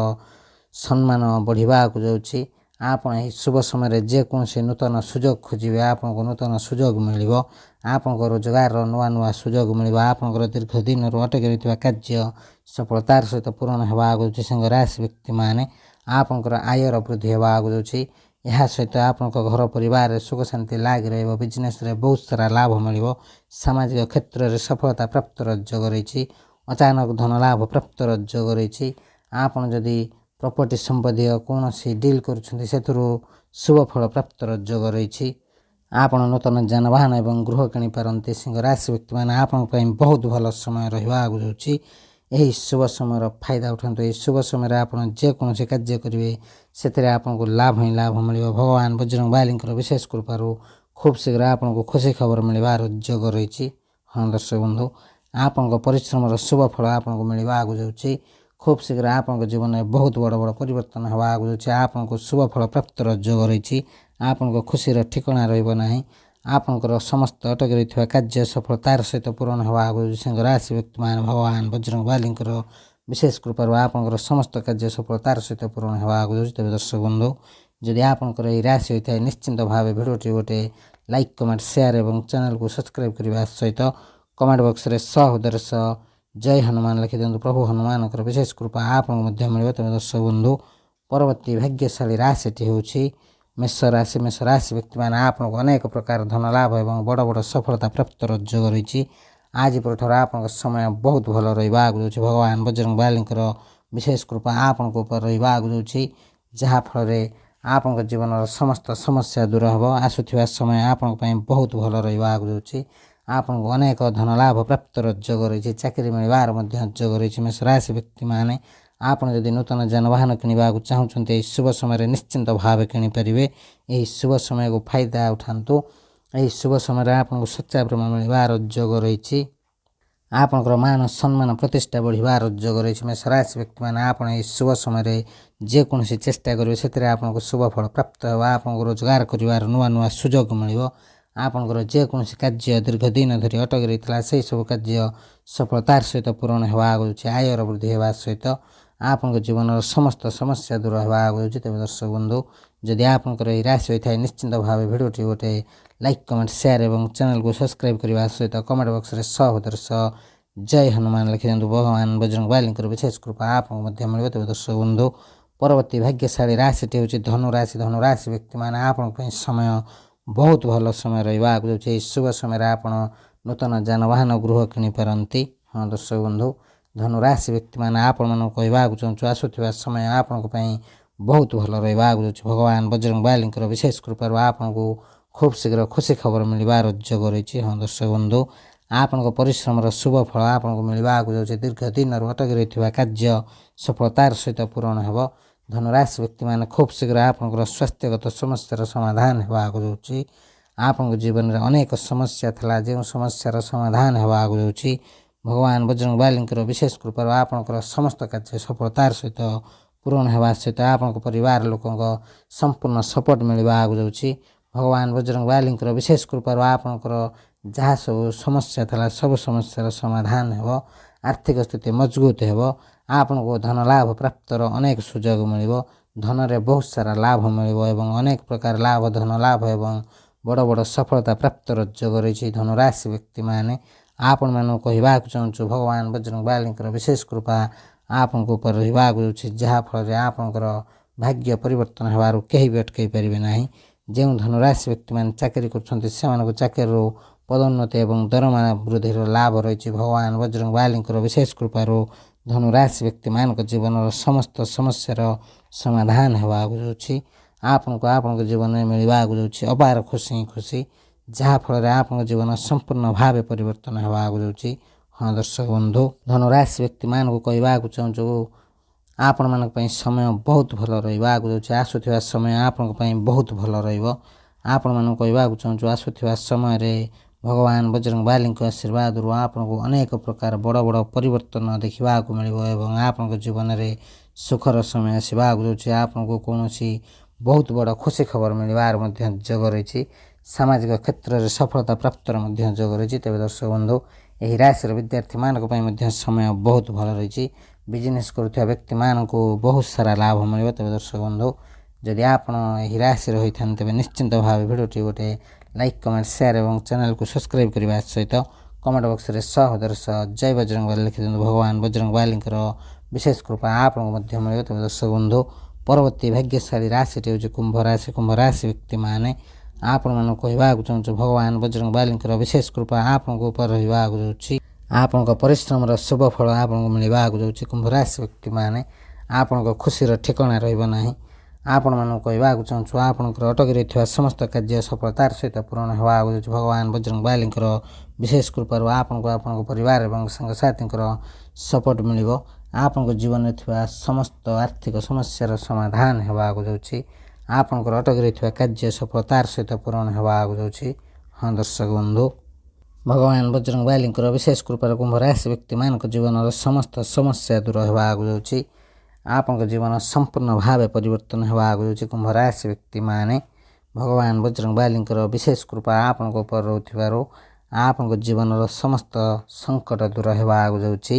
ସମ୍ମାନ ବଢ଼ିବା ଆଗକୁ ଯାଉଛି। ଆପଣ ଏହି ଶୁଭ ସମୟରେ ଯେକୌଣସି ନୂତନ ସୁଯୋଗ ଖୋଜିବେ ଆପଣଙ୍କୁ ନୂତନ ସୁଯୋଗ ମିଳିବ। ଆପଣଙ୍କ ରୋଜଗାରର ନୂଆ ନୂଆ ସୁଯୋଗ ମିଳିବ। ଆପଣଙ୍କର ଦୀର୍ଘ ଦିନରୁ ଅଟକି ରହିଥିବା କାର୍ଯ୍ୟ ସଫଳତାର ସହିତ ପୂରଣ ହେବା ଆଗକୁ ଯାଉଛି। ସିଂହ ରାଶି ବ୍ୟକ୍ତିମାନେ ଆପଣଙ୍କର ଆୟର ବୃଦ୍ଧି ହେବା ଆଗକୁ ଯାଉଛି। ଏହା ସହିତ ଆପଣଙ୍କ ଘର ପରିବାରରେ ସୁଖ ଶାନ୍ତି ଲାଗି ରହିବ। ବିଜନେସ୍ରେ ବହୁତ ସାରା ଲାଭ ମିଳିବ। ସାମାଜିକ କ୍ଷେତ୍ରରେ ସଫଳତା ପ୍ରାପ୍ତର ଯୋଗ ରହିଛି। ଅଚାନକ ଧନ ଲାଭ ପ୍ରାପ୍ତର ଯୋଗ ରହିଛି। ଆପଣ ଯଦି ପ୍ରପର୍ଟି ସମ୍ବନ୍ଧୀୟ କୌଣସି ଡିଲ୍ କରୁଛନ୍ତି ସେଥିରୁ ଶୁଭ ଫଳ ପ୍ରାପ୍ତର ଯୋଗ ରହିଛି। ଆପଣ ନୂତନ ଯାନବାହନ ଏବଂ ଗୃହ କିଣିପାରନ୍ତି। ସିଂହ ରାଶି ବ୍ୟକ୍ତିମାନେ ଆପଣଙ୍କ ପାଇଁ ବହୁତ ଭଲ ସମୟ ରହିବା ଆଗକୁ ଯାଉଛି। ଏହି ଶୁଭ ସମୟର ଫାଇଦା ଉଠାନ୍ତୁ। ଏହି ଶୁଭ ସମୟରେ ଆପଣ ଯେକୌଣସି କାର୍ଯ୍ୟ କରିବେ ସେଥିରେ ଆପଣଙ୍କୁ ଲାଭ ହିଁ ଲାଭ ମିଳିବ। ଭଗବାନ ବଜରଙ୍ଗବାଲିଙ୍କର ବିଶେଷ କୃପାରୁ ଖୁବ୍ ଶୀଘ୍ର ଆପଣଙ୍କୁ ଖୁସି ଖବର ମିଳିବାର ଯୋଗ ରହିଛି। ହଁ ଦର୍ଶକ ବନ୍ଧୁ, ଆପଣଙ୍କ ପରିଶ୍ରମର ଶୁଭ ଫଳ ଆପଣଙ୍କୁ ମିଳିବା ଆଗକୁ ଯାଉଛି। ଖୁବ୍ ଶୀଘ୍ର ଆପଣଙ୍କ ଜୀବନରେ ବହୁତ ବଡ଼ ବଡ଼ ପରିବର୍ତ୍ତନ ହେବା ଆଗକୁ ଯାଉଛି। ଆପଣଙ୍କୁ ଶୁଭ ଫଳ ପ୍ରାପ୍ତର ଯୋଗ ରହିଛି। ଆପଣଙ୍କ ଖୁସିର ଠିକଣା ରହିବ ନାହିଁ। ଆପଣଙ୍କର ସମସ୍ତ ଅଟକି ରହିଥିବା କାର୍ଯ୍ୟ ସଫଳତାର ସହିତ ପୂରଣ ହେବା ଆଗକୁ ଯାଉଛି। ସିଂହ ରାଶି ବ୍ୟକ୍ତିମାନେ ଭଗବାନ ବଜରଙ୍ଗବାଲିଙ୍କର ବିଶେଷ କୃପାରୁ ଆପଣଙ୍କର ସମସ୍ତ କାର୍ଯ୍ୟ ସଫଳତାର ସହିତ ପୂରଣ ହେବା ଆଗକୁ ଯାଉଛି। ତେବେ ଦର୍ଶକ ବନ୍ଧୁ, ଯଦି ଆପଣଙ୍କର ଏହି ରାଶି ହୋଇଥାଏ ନିଶ୍ଚିନ୍ତ ଭାବେ ଭିଡ଼ିଓଟି ଗୋଟେ ଲାଇକ୍, କମେଣ୍ଟ, ସେୟାର ଏବଂ ଚ୍ୟାନେଲକୁ ସବସ୍କ୍ରାଇବ୍ କରିବା ସହିତ କମେଣ୍ଟ ବକ୍ସରେ ସହୋଦର ସହ ଜୟ ହନୁମାନ ଲେଖି ଦିଅନ୍ତୁ। ପ୍ରଭୁ ହନୁମାନଙ୍କର ବିଶେଷ କୃପା ଆପଣଙ୍କୁ ମଧ୍ୟ ମିଳିବ। ତେବେ ଦର୍ଶକ ବନ୍ଧୁ, ପରବର୍ତ୍ତୀ ଭାଗ୍ୟଶାଳୀ ରାଶିଟି ହେଉଛି ମେଷ ରାଶି। ମେଷ ରାଶି ବ୍ୟକ୍ତିମାନେ ଆପଣଙ୍କୁ ଅନେକ ପ୍ରକାର ଧନ ଲାଭ ଏବଂ ବଡ଼ ବଡ଼ ସଫଳତା ପ୍ରାପ୍ତର ଯୋଗ ରହିଛି। ଆଜି ପରଠାରୁ ଆପଣଙ୍କ ସମୟ ବହୁତ ଭଲ ରହିବା ଆଗକୁ ଯାଉଛି। ଭଗବାନ ବଜରଙ୍ଗବାଲିଙ୍କର ବିଶେଷ କୃପା ଆପଣଙ୍କ ଉପରେ ରହିବା ଆଗକୁ ଯାଉଛି। ଯାହାଫଳରେ ଆପଣଙ୍କ ଜୀବନର ସମସ୍ତ ସମସ୍ୟା ଦୂର ହେବ। ଆସୁଥିବା ସମୟ ଆପଣଙ୍କ ପାଇଁ ବହୁତ ଭଲ ରହିବା ଆଗକୁ ଯାଉଛି। ଆପଣଙ୍କୁ ଅନେକ ଧନ ଲାଭ ପ୍ରାପ୍ତର ଯୋଗ ରହିଛି। ଚାକିରି ମିଳିବାର ମଧ୍ୟ ଯୋଗ ରହିଛି। ମେଷ ରାଶି ବ୍ୟକ୍ତିମାନେ ଆପଣ ଯଦି ନୂତନ ଯାନବାହନ କିଣିବାକୁ ଚାହୁଁଛନ୍ତି ଏହି ଶୁଭ ସମୟରେ ନିଶ୍ଚିନ୍ତ ଭାବେ କିଣିପାରିବେ। ଏହି ଶୁଭ ସମୟକୁ ଫାଇଦା ଉଠାନ୍ତୁ। ଏହି ଶୁଭ ସମୟରେ ଆପଣଙ୍କୁ ସଚ୍ଚା ପ୍ରେମ ମିଳିବାର ଯୋଗ ରହିଛି। ଆପଣଙ୍କର ମାନ ସମ୍ମାନ ପ୍ରତିଷ୍ଠା ବଢ଼ିବାର ଯୋଗ ରହିଛି। ମେଷ ରାଶି ବ୍ୟକ୍ତିମାନେ ଆପଣ ଏହି ଶୁଭ ସମୟରେ ଯେକୌଣସି ଚେଷ୍ଟା କରିବେ ସେଥିରେ ଆପଣଙ୍କୁ ଶୁଭ ଫଳ ପ୍ରାପ୍ତ ହେବ। ଆପଣଙ୍କୁ ରୋଜଗାର କରିବାର ନୂଆ ନୂଆ ସୁଯୋଗ ମିଳିବ। ଆପଣଙ୍କର ଯେକୌଣସି କାର୍ଯ୍ୟ ଦୀର୍ଘ ଦିନ ଧରି ଅଟକି ରହିଥିଲା ସେହିସବୁ କାର୍ଯ୍ୟ ସଫଳତାର ସହିତ ପୂରଣ ହେବା ଆଗକୁ ଯାଉଛି। ଆୟର ବୃଦ୍ଧି ହେବା ସହିତ ଆପଣଙ୍କ ଜୀବନର ସମସ୍ତ ସମସ୍ୟା ଦୂର ହେବା ଆଗକୁ ଯାଉଛି। ତେବେ ଦର୍ଶକ ବନ୍ଧୁ, ଯଦି ଆପଣଙ୍କର ଏହି ରାଶି ହୋଇଥାଏ ନିଶ୍ଚିନ୍ତ ଭାବେ ଭିଡ଼ିଓଟି ଗୋଟେ ଲାଇକ୍, କମେଣ୍ଟ, ସେୟାର ଏବଂ ଚ୍ୟାନେଲକୁ ସବସ୍କ୍ରାଇବ୍ କରିବା ସହିତ କମେଣ୍ଟ ବକ୍ସରେ ସହୋଦର ସହ ଜୟ ହନୁମାନ ଲେଖି ଦିଅନ୍ତୁ। ଭଗବାନ ବଜରଙ୍ଗବାଲିଙ୍କର ବିଶେଷ କୃପା ଆପଣଙ୍କୁ ମଧ୍ୟ ମିଳିବ। ତେବେ ଦର୍ଶକ ବନ୍ଧୁ, ପରବର୍ତ୍ତୀ ଭାଗ୍ୟଶାଳୀ ରାଶିଟି ହେଉଛି ଧନୁ ରାଶି। ଧନୁ ରାଶି ବ୍ୟକ୍ତିମାନେ ଆପଣଙ୍କ ପାଇଁ ସମୟ ବହୁତ ଭଲ ସମୟ ରହିବା ଆଗକୁ ଯାଉଛି। ଏହି ଶୁଭ ସମୟରେ ଆପଣ ନୂତନ ଯାନବାହନ ଗୃହ କିଣିପାରନ୍ତି। ହଁ ଦର୍ଶକ ବନ୍ଧୁ, ଧନୁ ରାଶି ବ୍ୟକ୍ତିମାନେ ଆପଣମାନଙ୍କୁ କହିବାକୁ ଚାହୁଁଛୁ ଆସୁଥିବା ସମୟ ଆପଣଙ୍କ ପାଇଁ ବହୁତ ଭଲ ରହିବା ଆଗକୁ ଯାଉଛି। ଭଗବାନ ବଜରଙ୍ଗବାଲିଙ୍କର ବିଶେଷ କୃପାରୁ ଆପଣଙ୍କୁ ଖୁବ୍ ଶୀଘ୍ର ଖୁସି ଖବର ମିଳିବାର ଯୋଗ ରହିଛି। ହଁ ଦର୍ଶକ ବନ୍ଧୁ, ଆପଣଙ୍କ ପରିଶ୍ରମର ଶୁଭ ଫଳ ଆପଣଙ୍କୁ ମିଳିବା ଆଗକୁ ଯାଉଛି। ଦୀର୍ଘ ଦିନରୁ ଅଟକି ରହିଥିବା କାର୍ଯ୍ୟ ସଫଳତାର ସହିତ ପୂରଣ ହେବ। ଧନୁରାଶି ବ୍ୟକ୍ତିମାନେ ଖୁବ୍ ଶୀଘ୍ର ଆପଣଙ୍କର ସ୍ୱାସ୍ଥ୍ୟଗତ ସମସ୍ୟାର ସମାଧାନ ହେବା ଆଗକୁ ଯାଉଛି। ଆପଣଙ୍କ ଜୀବନରେ ଅନେକ ସମସ୍ୟା ଥିଲା ଯେଉଁ ସମସ୍ୟାର ସମାଧାନ ହେବା ଆଗକୁ ଯାଉଛି। ଭଗବାନ ବଜରଙ୍ଗବାଲିଙ୍କର ବିଶେଷ କୃପାରୁ ଆପଣଙ୍କର ସମସ୍ତ କାର୍ଯ୍ୟ ସଫଳତାର ସହିତ ପୂରଣ ହେବା ସହିତ ଆପଣଙ୍କ ପରିବାର ଲୋକଙ୍କ ସମ୍ପୂର୍ଣ୍ଣ ସପୋର୍ଟ ମିଳିବା ଆଗକୁ ଯାଉଛି। ଭଗବାନ ବଜରଙ୍ଗବାଲିଙ୍କର ବିଶେଷ କୃପାରୁ ଆପଣଙ୍କର ଯାହା ସବୁ ସମସ୍ୟା ଥିଲା ସବୁ ସମସ୍ୟାର ସମାଧାନ ହେବ। ଆର୍ଥିକ ସ୍ଥିତି ମଜବୁତ ହେବ। ଆପଣଙ୍କୁ ଧନ ଲାଭ ପ୍ରାପ୍ତର ଅନେକ ସୁଯୋଗ ମିଳିବ। ଧନରେ ବହୁତ ସାରା ଲାଭ ମିଳିବ ଏବଂ ଅନେକ ପ୍ରକାର ଲାଭ ଧନ ଲାଭ ଏବଂ ବଡ଼ ବଡ଼ ସଫଳତା ପ୍ରାପ୍ତର ଯୋଗ ରହିଛି। ଧନୁରାଶି ବ୍ୟକ୍ତିମାନେ ଆପଣମାନଙ୍କୁ କହିବାକୁ ଚାହୁଁଛୁ ଭଗବାନ ବଜରଙ୍ଗ ବାଲିଙ୍କର ବିଶେଷ କୃପା ଆପଣଙ୍କ ଉପରେ ରହିବାକୁ ଯାଉଛି, ଯାହାଫଳରେ ଆପଣଙ୍କର ଭାଗ୍ୟ ପରିବର୍ତ୍ତନ ହେବାରୁ କେହି ବି ଅଟକାଇ ପାରିବେ ନାହିଁ। ଯେଉଁ ଧନୁରାଶି ବ୍ୟକ୍ତିମାନେ ଚାକିରି କରୁଛନ୍ତି ସେମାନଙ୍କୁ ଚାକିରିରୁ ପଦୋନ୍ନତି ଏବଂ ଦରମା ବୃଦ୍ଧିର ଲାଭ ରହିଛି। ଭଗବାନ ବଜରଙ୍ଗ ବାଲିଙ୍କର ବିଶେଷ କୃପାରୁ ଧନୁରାଶି ବ୍ୟକ୍ତିମାନଙ୍କ ଜୀବନର ସମସ୍ତ ସମସ୍ୟାର ସମାଧାନ ହେବାକୁ ଯାଉଛି। ଆପଣଙ୍କୁ ଆପଣଙ୍କ ଜୀବନରେ ମିଳିବାକୁ ଯାଉଛି ଅପାର ଖୁସି ଖୁସି, ଯାହାଫଳରେ ଆପଣଙ୍କ ଜୀବନ ସମ୍ପୂର୍ଣ୍ଣ ଭାବେ ପରିବର୍ତ୍ତନ ହେବାକୁ ଯାଉଛି। ହଁ ଦର୍ଶକ ବନ୍ଧୁ, ଧନୁରାଶି ବ୍ୟକ୍ତିମାନଙ୍କୁ କହିବାକୁ ଚାହୁଁଛୁ ଆପଣମାନଙ୍କ ପାଇଁ ସମୟ ବହୁତ ଭଲ ରହିବାକୁ ଯାଉଛି। ଆସୁଥିବା ସମୟ ଆପଣଙ୍କ ପାଇଁ ବହୁତ ଭଲ ରହିବ। ଆପଣମାନଙ୍କୁ କହିବାକୁ ଚାହୁଁଛୁ ଆସୁଥିବା ସମୟରେ ଭଗବାନ ବଜରଙ୍ଗ ବାଲିଙ୍କ ଆଶୀର୍ବାଦରୁ ଆପଣଙ୍କୁ ଅନେକ ପ୍ରକାର ବଡ଼ ବଡ଼ ପରିବର୍ତ୍ତନ ଦେଖିବାକୁ ମିଳିବ ଏବଂ ଆପଣଙ୍କ ଜୀବନରେ ସୁଖର ସମୟ ଆସିବାକୁ ଯାଉଛି। ଆପଣଙ୍କୁ କୌଣସି ବହୁତ ବଡ଼ ଖୁସି ଖବର ମିଳିବାର ମଧ୍ୟ ଯୋଗ ରହିଛି। ସାମାଜିକ କ୍ଷେତ୍ରରେ ସଫଳତା ପ୍ରାପ୍ତର ମଧ୍ୟ ଯୋଗ ରହିଛି। ତେବେ ଦର୍ଶକ ବନ୍ଧୁ, ଏହି ରାଶିର ବିଦ୍ୟାର୍ଥୀମାନଙ୍କ ପାଇଁ ମଧ୍ୟ ସମୟ ବହୁତ ଭଲ ରହିଛି। ବିଜନେସ୍ କରୁଥିବା ବ୍ୟକ୍ତିମାନଙ୍କୁ ବହୁତ ସାରା ଲାଭ ମିଳିବ। ତେବେ ଦର୍ଶକ ବନ୍ଧୁ, ଯଦି ଆପଣ ଏହି ରାଶିରେ ହୋଇଥାନ୍ତି ତେବେ ନିଶ୍ଚିନ୍ତ ଭାବେ ଭିଡ଼ିଓଟି ଗୋଟେ ଲାଇକ୍ କମେଣ୍ଟ ସେୟାର ଏବଂ ଚ୍ୟାନେଲକୁ ସବସ୍କ୍ରାଇବ୍ କରିବା ସହିତ କମେଣ୍ଟ ବକ୍ସରେ ସହୋଦର ସହ ଜୟ ବଜରଙ୍ଗ ବାଲି ଲେଖିଦିଅନ୍ତୁ। ଭଗବାନ ବଜରଙ୍ଗ ବାଲିଙ୍କର ବିଶେଷ କୃପା ଆପଣଙ୍କୁ ମଧ୍ୟ ମିଳିବ। ତେବେ ଦର୍ଶକ ବନ୍ଧୁ, ପରବର୍ତ୍ତୀ ଭାଗ୍ୟଶାଳୀ ରାଶିଟି ହେଉଛି କୁମ୍ଭ ରାଶି। କୁମ୍ଭ ରାଶି ବ୍ୟକ୍ତିମାନେ ଆପଣମାନଙ୍କୁ କହିବାକୁ ଚାହୁଁଛୁ ଭଗବାନ ବଜରଙ୍ଗ ବାଲିଙ୍କର ବିଶେଷ କୃପା ଆପଣଙ୍କ ଉପରେ ରହିବାକୁ ଯାଉଛି। ଆପଣଙ୍କ ପରିଶ୍ରମର ଶୁଭ ଫଳ ଆପଣଙ୍କୁ ମିଳିବାକୁ ଯାଉଛି। କୁମ୍ଭ ରାଶି ବ୍ୟକ୍ତିମାନେ ଆପଣଙ୍କ ଖୁସିର ଠିକଣା ରହିବ ନାହିଁ। ଆପଣମାନଙ୍କୁ କହିବାକୁ ଚାହୁଁଛୁ ଆପଣଙ୍କର ଅଟକି ରହିଥିବା ସମସ୍ତ କାର୍ଯ୍ୟ ସଫଳତାର ସହିତ ପୂରଣ ହେବାକୁ ଯାଉଛି। ଭଗବାନ ବଜରଙ୍ଗ ବାଲିଙ୍କର ବିଶେଷ କୃପାରୁ ଆପଣଙ୍କୁ ଆପଣଙ୍କ ପରିବାର ଏବଂ ସାଙ୍ଗସାଥୀଙ୍କର ସପୋର୍ଟ ମିଳିବ। ଆପଣଙ୍କ ଜୀବନରେ ଥିବା ସମସ୍ତ ଆର୍ଥିକ ସମସ୍ୟାର ସମାଧାନ ହେବାକୁ ଯାଉଛି। ଆପଣଙ୍କର ଅଟକି ରହିଥିବା କାର୍ଯ୍ୟ ସଫଳତାର ସହିତ ପୂରଣ ହେବାକୁ ଯାଉଛି। ହଁ ଦର୍ଶକ ବନ୍ଧୁ, ଭଗବାନ ବଜରଙ୍ଗ ବାଲିଙ୍କର ବିଶେଷ କୃପାରୁ କୁମ୍ଭ ରାଶି ବ୍ୟକ୍ତିମାନଙ୍କ ଜୀବନର ସମସ୍ତ ସମସ୍ୟା ଦୂର ହେବାକୁ ଯାଉଛି। ଆପଣଙ୍କ ଜୀବନ ସମ୍ପୂର୍ଣ୍ଣ ଭାବେ ପରିବର୍ତ୍ତନ ହେବାକୁ ଯାଉଛି। କୁମ୍ଭ ରାଶି ବ୍ୟକ୍ତିମାନେ ଭଗବାନ ବଜରଙ୍ଗ ବାଲିଙ୍କର ବିଶେଷ କୃପା ଆପଣଙ୍କ ଉପରେ ରହୁଥିବାରୁ ଆପଣଙ୍କ ଜୀବନର ସମସ୍ତ ସଙ୍କଟ ଦୂର ହେବାକୁ ଯାଉଛି।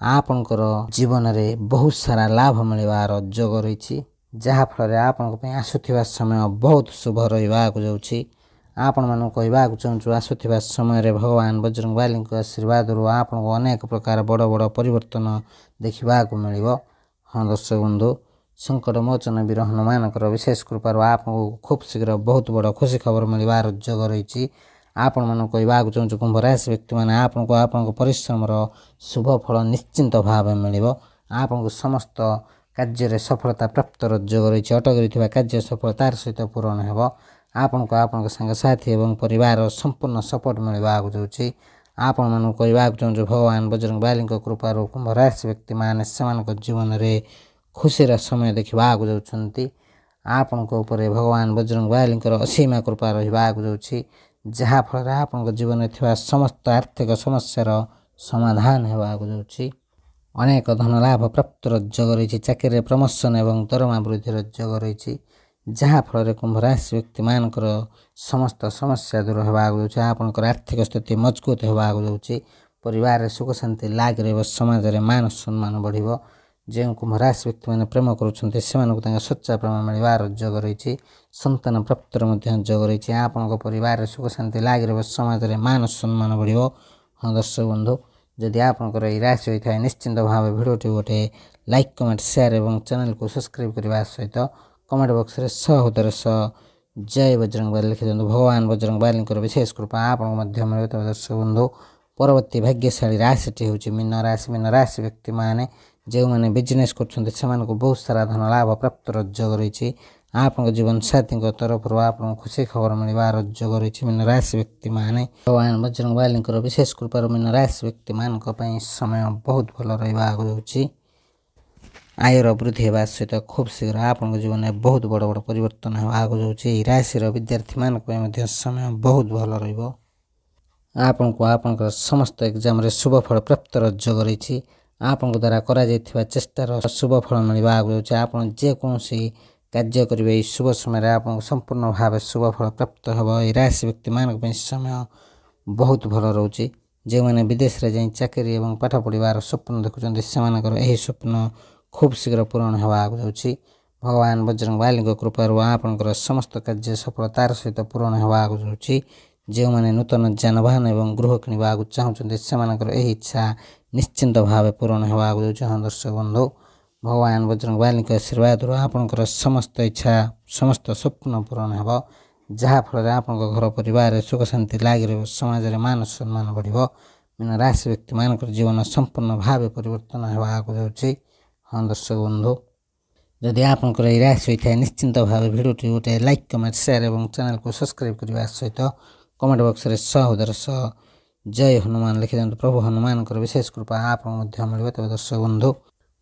ଆପଣଙ୍କର ଜୀବନରେ ବହୁତ ସାରା ଲାଭ ମିଳିବାର ଯୋଗ ରହିଛି, ଯାହାଫଳରେ ଆପଣଙ୍କ ପାଇଁ ଆସୁଥିବା ସମୟ ବହୁତ ଶୁଭ ରହିବାକୁ ଯାଉଛି। ଆପଣମାନଙ୍କୁ କହିବାକୁ ଚାହୁଁଛୁ ଆସୁଥିବା ସମୟରେ ଭଗବାନ ବଜରଙ୍ଗ ବାଲିଙ୍କ ଆଶୀର୍ବାଦରୁ ଆପଣଙ୍କୁ ଅନେକ ପ୍ରକାର ବଡ଼ ବଡ଼ ପରିବର୍ତ୍ତନ ଦେଖିବାକୁ ମିଳିବ। ହଁ ଦର୍ଶକ ବନ୍ଧୁ, ସଙ୍କଟ ମୋଚନ ବୀର ହନୁମାନଙ୍କର ବିଶେଷ କୃପାରୁ ଆପଣଙ୍କୁ ଖୁବ୍ ଶୀଘ୍ର ବହୁତ ବଡ଼ ଖୁସି ଖବର ମିଳିବାର ଯୋଗ ରହିଛି। ଆପଣମାନଙ୍କୁ କହିବାକୁ ଚାହୁଁଛୁ କୁମ୍ଭ ରାଶି ବ୍ୟକ୍ତିମାନେ ଆପଣଙ୍କୁ ଆପଣଙ୍କ ପରିଶ୍ରମର ଶୁଭ ଫଳ ନିଶ୍ଚିନ୍ତ ଭାବେ ମିଳିବ। ଆପଣଙ୍କୁ ସମସ୍ତ କାର୍ଯ୍ୟରେ ସଫଳତା ପ୍ରାପ୍ତର ଯୋଗ ରହିଛି। ଅଟକି ରହିଥିବା କାର୍ଯ୍ୟ ସଫଳତାର ସହିତ ପୂରଣ ହେବ। ଆପଣଙ୍କୁ ଆପଣଙ୍କ ସାଙ୍ଗସାଥି ଏବଂ ପରିବାରର ସମ୍ପୂର୍ଣ୍ଣ ସପୋର୍ଟ ମିଳିବାକୁ ଯାଉଛି। ଆପଣମାନଙ୍କୁ କହିବାକୁ ଚାହୁଁଛୁ ଭଗବାନ ବଜରଙ୍ଗ ବାଲିଙ୍କ କୃପାରୁ କୁମ୍ଭ ରାଶି ବ୍ୟକ୍ତିମାନେ ସେମାନଙ୍କ ଜୀବନରେ ଖୁସିର ସମୟ ଦେଖିବାକୁ ଯାଉଛନ୍ତି। ଆପଣଙ୍କ ଉପରେ ଭଗବାନ ବଜରଙ୍ଗ ବାଲିଙ୍କର ଅସୀମ କୃପା ରହିବାକୁ ଯାଉଛି, ଯାହାଫଳରେ ଆପଣଙ୍କ ଜୀବନରେ ଥିବା ସମସ୍ତ ଆର୍ଥିକ ସମସ୍ୟାର ସମାଧାନ ହେବାକୁ ଯାଉଛି। ଅନେକ ଧନ ଲାଭ ପ୍ରାପ୍ତର ଯୋଗ ରହିଛି। ଚାକିରିରେ ପ୍ରମୋସନ୍ ଏବଂ ଦରମା ବୃଦ୍ଧିର ଯୋଗ ରହିଛି, ଯାହାଫଳରେ କୁମ୍ଭ ରାଶି ବ୍ୟକ୍ତିମାନଙ୍କର ସମସ୍ତ ସମସ୍ୟା ଦୂର ହେବାକୁ ଯାଉଛି। ଆପଣଙ୍କର ଆର୍ଥିକ ସ୍ଥିତି ମଜବୁତ ହେବାକୁ ଯାଉଛି। ପରିବାରରେ ସୁଖ ଶାନ୍ତି ଲାଗି ରହିବ। ସମାଜରେ ମାନ ସମ୍ମାନ ବଢ଼ିବ। ଯେଉଁ କୁମ୍ଭ ରାଶି ବ୍ୟକ୍ତିମାନେ ପ୍ରେମ କରୁଛନ୍ତି ସେମାନଙ୍କୁ ତାଙ୍କ ସଚ୍ଚା ପ୍ରେମ ମିଳିବାର ଯୋଗ ରହିଛି। ସନ୍ତାନ ପ୍ରାପ୍ତର ମଧ୍ୟ ଯୋଗ ରହିଛି। ଆପଣଙ୍କ ପରିବାରରେ ସୁଖ ଶାନ୍ତି ଲାଗି ରହିବ। ସମାଜରେ ମାନ ସମ୍ମାନ ବଢ଼ିବ। ହଁ ଦର୍ଶକ ବନ୍ଧୁ, ଯଦି ଆପଣଙ୍କର ଏହି ରାଶି ହୋଇଥାଏ ନିଶ୍ଚିନ୍ତ ଭାବେ ଭିଡ଼ିଓଟି ଗୋଟେ ଲାଇକ୍ କମେଣ୍ଟ ସେୟାର ଏବଂ ଚ୍ୟାନେଲକୁ ସବସ୍କ୍ରାଇବ୍ କରିବା ସହିତ କମେଣ୍ଟ ବକ୍ସରେ ସହୋଦର ସହ ଜୟ ବଜରଙ୍ଗ ବାଲି ଲେଖିଦିଅନ୍ତୁ। ଭଗବାନ ବଜରଙ୍ଗ ବାଲିଙ୍କର ବିଶେଷ କୃପା ଆପଣଙ୍କୁ ମଧ୍ୟ ମିଳିବ। ତେବେ ଦର୍ଶକ ବନ୍ଧୁ, ପରବର୍ତ୍ତୀ ଭାଗ୍ୟଶାଳୀ ରାଶିଟି ହେଉଛି ମୀନ ରାଶି। ମୀନ ରାଶି ବ୍ୟକ୍ତିମାନେ ଯେଉଁମାନେ ବିଜନେସ୍ କରୁଛନ୍ତି ସେମାନଙ୍କୁ ବହୁତ ସାରା ଧନ ଲାଭ ପ୍ରାପ୍ତର ଯୋଗ ରହିଛି। ଆପଣଙ୍କ ଜୀବନସାଥୀଙ୍କ ତରଫରୁ ଆପଣଙ୍କୁ ଖୁସି ଖବର ମିଳିବାର ଯୋଗ ରହିଛି। ମୀନ ରାଶି ବ୍ୟକ୍ତିମାନେ ଭଗବାନ ବଜରଙ୍ଗ ବାଲିଙ୍କର ବିଶେଷ କୃପାରୁ ମୀନ ରାଶି ବ୍ୟକ୍ତିମାନଙ୍କ ପାଇଁ ସମୟ ବହୁତ ଭଲ ରହିବାକୁ ଯାଉଛି। ଆୟର ବୃଦ୍ଧି ହେବା ସହିତ ଖୁବ୍ ଶୀଘ୍ର ଆପଣଙ୍କ ଜୀବନରେ ବହୁତ ବଡ଼ ବଡ଼ ପରିବର୍ତ୍ତନ ହେବାକୁ ଯାଉଛି। ଏହି ରାଶିର ବିଦ୍ୟାର୍ଥୀମାନଙ୍କ ପାଇଁ ମଧ୍ୟ ସମୟ ବହୁତ ଭଲ ରହିବ। ଆପଣଙ୍କୁ ଆପଣଙ୍କର ସମସ୍ତ ଏକ୍ଜାମରେ ଶୁଭ ଫଳ ପ୍ରାପ୍ତର ଯୋଗ ରହିଛି। ଆପଣଙ୍କ ଦ୍ୱାରା କରାଯାଇଥିବା ଚେଷ୍ଟାର ଶୁଭ ଫଳ ମିଳିବାକୁ ଯାଉଛି। ଆପଣ ଯେକୌଣସି କାର୍ଯ୍ୟ କରିବେ ଏହି ଶୁଭ ସମୟରେ ଆପଣଙ୍କୁ ସମ୍ପୂର୍ଣ୍ଣ ଭାବେ ଶୁଭ ଫଳ ପ୍ରାପ୍ତ ହେବ। ଏହି ରାଶି ବ୍ୟକ୍ତିମାନଙ୍କ ପାଇଁ ସମୟ ବହୁତ ଭଲ ରହୁଛି। ଯେଉଁମାନେ ବିଦେଶରେ ଯାଇ ଚାକିରି ଏବଂ ପାଠ ପଢ଼ିବାର ସ୍ୱପ୍ନ ଦେଖୁଛନ୍ତି ସେମାନଙ୍କର ଏହି ସ୍ୱପ୍ନ ଖୁବ୍ ଶୀଘ୍ର ପୂରଣ ହେବାକୁ ଯାଉଛି। ଭଗବାନ ବଜରଙ୍ଗବାଲୀଙ୍କ କୃପାରୁ ଆପଣଙ୍କର ସମସ୍ତ କାର୍ଯ୍ୟ ସଫଳତାର ସହିତ ପୂରଣ ହେବାକୁ ଯାଉଛି। ଯେଉଁମାନେ ନୂତନ ଯାନବାହନ ଏବଂ ଗୃହ କିଣିବାକୁ ଚାହୁଁଛନ୍ତି ସେମାନଙ୍କର ଏହି ଇଚ୍ଛା ନିଶ୍ଚିନ୍ତ ଭାବେ ପୂରଣ ହେବାକୁ ଯାଉଛି। ହଁ ଦର୍ଶକ ବନ୍ଧୁ, ଭଗବାନ ବଜରଙ୍ଗବାଲୀଙ୍କ ଆଶୀର୍ବାଦରୁ ଆପଣଙ୍କର ସମସ୍ତ ଇଚ୍ଛା ସମସ୍ତ ସ୍ୱପ୍ନ ପୂରଣ ହେବ, ଯାହାଫଳରେ ଆପଣଙ୍କ ଘର ପରିବାରରେ ସୁଖ ଶାନ୍ତି ଲାଗି ରହିବ, ସମାଜରେ ମାନ ସମ୍ମାନ ବଢ଼ିବ। ମୀନ ରାଶି ବ୍ୟକ୍ତିମାନଙ୍କର ଜୀବନ ସମ୍ପୂର୍ଣ୍ଣ ଭାବେ ପରିବର୍ତ୍ତନ ହେବାକୁ ଯାଉଛି। ହଁ ଦର୍ଶକ ବନ୍ଧୁ, ଯଦି ଆପଣଙ୍କର ଏହି ରାଶି ହୋଇଥାଏ ନିଶ୍ଚିନ୍ତ ଭାବେ ଭିଡ଼ିଓଟି ଗୋଟେ ଲାଇକ୍ କମେଣ୍ଟ ସେୟାର ଏବଂ ଚ୍ୟାନେଲକୁ ସବସ୍କ୍ରାଇବ୍ କରିବା ସହିତ କମେଣ୍ଟ ବକ୍ସରେ ସହୋଦର ସହ ଜୟ ହନୁମାନ ଲେଖିଦିଅନ୍ତୁ। ପ୍ରଭୁ ହନୁମାନଙ୍କର ବିଶେଷ କୃପା ଆପଣଙ୍କୁ ମଧ୍ୟ ମିଳିବ। ତେବେ ଦର୍ଶକ ବନ୍ଧୁ,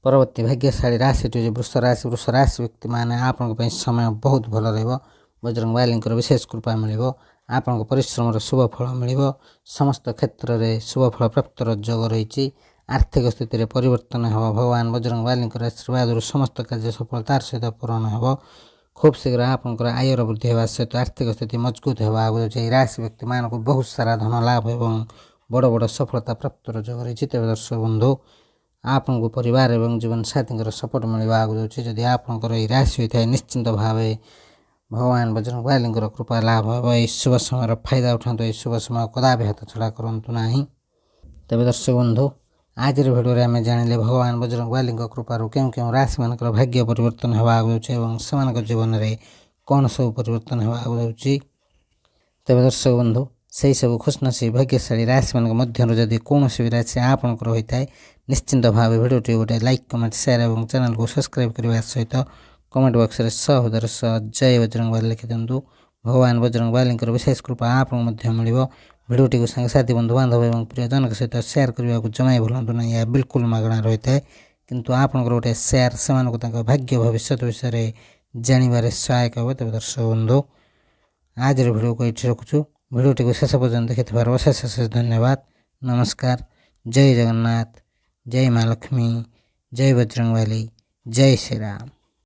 ପରବର୍ତ୍ତୀ ଭାଗ୍ୟଶାଳୀ ରାଶିଟି ହେଉଛି ବୃଷ ରାଶି। ବୃଷ ରାଶି ବ୍ୟକ୍ତିମାନେ ଆପଣଙ୍କ ପାଇଁ ସମୟ ବହୁତ ଭଲ ରହିବ। ବଜରଙ୍ଗବାଲୀଙ୍କର ବିଶେଷ କୃପା ମିଳିବ, ଆପଣଙ୍କ ପରିଶ୍ରମର ଶୁଭ ଫଳ ମିଳିବ, ସମସ୍ତ କ୍ଷେତ୍ରରେ ଶୁଭ ଫଳ ପ୍ରାପ୍ତର ଯୋଗ ରହିଛି। ଆର୍ଥିକ ସ୍ଥିତିରେ ପରିବର୍ତ୍ତନ ହେବ। ଭଗବାନ ବଜରଙ୍ଗବାଲୀଙ୍କର ଆଶୀର୍ବାଦରୁ ସମସ୍ତ କାର୍ଯ୍ୟ ସଫଳତାର ସହିତ ପୂରଣ ହେବ। ଖୁବ୍ ଶୀଘ୍ର ଆପଣଙ୍କର ଆୟର ବୃଦ୍ଧି ହେବା ସହିତ ଆର୍ଥିକ ସ୍ଥିତି ମଜବୁତ ହେବାକୁ ଯାଉଛି। ଏହି ରାଶି ବ୍ୟକ୍ତିମାନଙ୍କୁ ବହୁତ ସାରା ଧନ ଲାଭ ଏବଂ ବଡ଼ ବଡ଼ ସଫଳତା ପ୍ରାପ୍ତର ଯୋଗ ରହିଛି। ତେବେ ଦର୍ଶକ ବନ୍ଧୁ, ଆପଣଙ୍କୁ ପରିବାର ଏବଂ ଜୀବନସାଥୀଙ୍କର ସପୋର୍ଟ ମିଳିବାକୁ ଯାଉଛି। ଯଦି ଆପଣଙ୍କର ଏହି ରାଶି ହୋଇଥାଏ ନିଶ୍ଚିନ୍ତ ଭାବେ ଭଗବାନ ବଜରଙ୍ଗବାଲୀଙ୍କର କୃପା ଲାଭ ହେବ। ଏହି ଶୁଭ ସମୟର ଫାଇଦା ଉଠାନ୍ତୁ। ଏହି ଶୁଭ ସମୟ କଦାପି ହାତଛଡ଼ା କରନ୍ତୁ ନାହିଁ। ତେବେ ଦର୍ଶକ ବନ୍ଧୁ, ଆଜିର ଭିଡ଼ିଓରେ ଆମେ ଜାଣିଲେ ଭଗବାନ ବଜରଙ୍ଗବାଲୀଙ୍କ କୃପାରୁ କେଉଁ କେଉଁ ରାଶିମାନଙ୍କର ଭାଗ୍ୟ ପରିବର୍ତ୍ତନ ହେବାକୁ ଯାଉଛି ଏବଂ ସେମାନଙ୍କ ଜୀବନରେ କ'ଣ ସବୁ ପରିବର୍ତ୍ତନ ହେବାକୁ ଯାଉଛି। ତେବେ ଦର୍ଶକ ବନ୍ଧୁ, ସେହି ସବୁ ଖୁସନସିବ ଭାଗ୍ୟଶାଳୀ ରାଶିମାନଙ୍କ ମଧ୍ୟରୁ ଯଦି କୌଣସି ବି ରାଶି ଆପଣଙ୍କର ହୋଇଥାଏ ନିଶ୍ଚିନ୍ତ ଭାବେ ଭିଡ଼ିଓଟି ଗୋଟେ ଲାଇକ୍ କମେଣ୍ଟ ସେୟାର ଏବଂ ଚ୍ୟାନେଲକୁ ସବସ୍କ୍ରାଇବ୍ କରିବା ସହିତ କମେଣ୍ଟ ବକ୍ସରେ ସହୋଦର ସହ ଜୟ ବଜରଙ୍ଗବାଲୀ ଲେଖିଦିଅନ୍ତୁ। ଭଗବାନ ବଜରଙ୍ଗବାଲୀଙ୍କର ବିଶେଷ କୃପା ଆପଣଙ୍କୁ ମଧ୍ୟ ମିଳିବ। ଭିଡ଼ିଓଟିକୁ ସାଙ୍ଗସାଥି ବନ୍ଧୁବାନ୍ଧବ ଏବଂ ପ୍ରିୟଜନଙ୍କ ସହିତ ସେୟାର କରିବାକୁ ଜମାଇ ଭୁଲନ୍ତୁ ନାହିଁ। ଏହା ବିଲକୁଲ ମାଗଣା ରହିଥାଏ, କିନ୍ତୁ ଆପଣଙ୍କର ଗୋଟେ ସେୟାର ସେମାନଙ୍କୁ ତାଙ୍କ ଭାଗ୍ୟ ଭବିଷ୍ୟତ ବିଷୟରେ ଜାଣିବାରେ ସହାୟକ ହେବ। ତେବେ ଦର୍ଶକ ବନ୍ଧୁ, ଆଜିର ଭିଡ଼ିଓକୁ ଏଇଠି ରଖୁଛୁ। ଭିଡ଼ିଓଟିକୁ ଶେଷ ପର୍ଯ୍ୟନ୍ତ ଦେଖିଥିବାରୁ ଅଶେଷ ଅଶେଷ ଧନ୍ୟବାଦ। ନମସ୍କାର। ଜୟ ଜଗନ୍ନାଥ, ଜୟ ମା ଲକ୍ଷ୍ମୀ, ଜୟ ବଜରଙ୍ଗବାଲୀ, ଜୟ ଶ୍ରୀରାମ।